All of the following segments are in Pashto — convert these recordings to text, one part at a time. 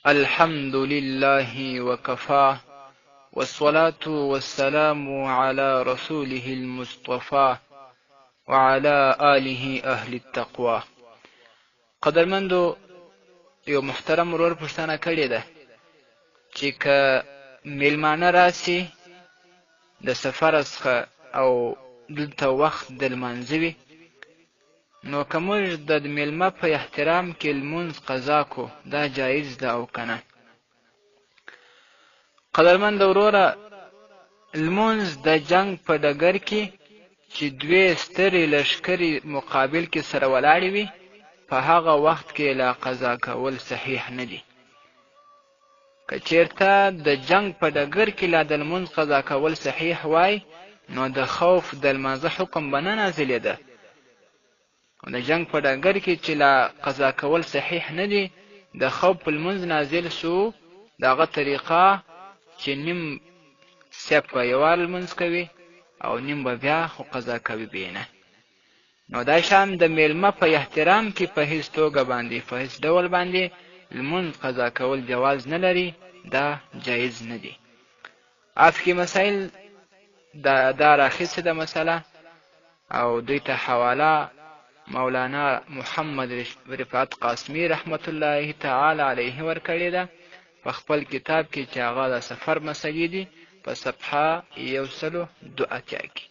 الحمد لله وكفى والصلاة والسلام على رسوله المصطفى وعلى آله أهل التقوى. قدرمندو یو محترم ورور پوښتنه کړې ده چې که میلمانه راسي د سفر څخه او دلته وخت د لمانځه وي، نو که موږ د میلمه په احترام کې لمونځ قضا کو، دا جایز ده او که نه؟ قدرمند وروره، لمونځ د جنگ په ډګر کې چې دوی سترې لښکرې مقابل کې سره ولاړې وي، په هغه وخت کې لا قضا کول صحیح نه دي. که چېرته د جنگ په ډګر کې لا د لمونځ قضا کول صحیح وای، نو د خوف د لمانځه حکم به نه نازلېده. د جنگ په ډګر کې چې لا قضا کول صحیح نه دي، د خوف په لمونځ نازل سو، د هغه طریقه چې نیم سیب په یوه لمونځ کوي او نیم به بیا خو قضا کوي بې نه. نو دا شان د میلمه په احترام کې په هیڅ توګه باندې، په هیڅ ډول باندې لمونځ قضا کول جواز نه لري، دا جایز نه دي. افقي مسایل دا راخیستې ده مسله، او دوی ته حواله مولانا محمد رفعت قاسمي رحمت الله تعالی علیه ورکړې ده په خپل کتاب کې چې هغه د سفر مسلې دي په صفحه 102 کې.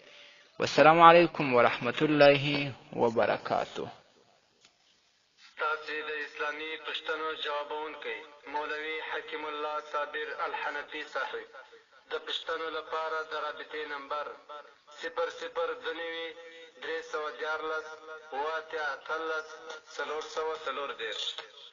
والسلام علیکم ورحمت الله وبرکاته. تاسې د اسلامي پوښتنو جوابونکی مولوي حکیم الله صابر الحنفي صاحب د پوښتنو لپاره د رابطې نمبر 0029 314 88 414.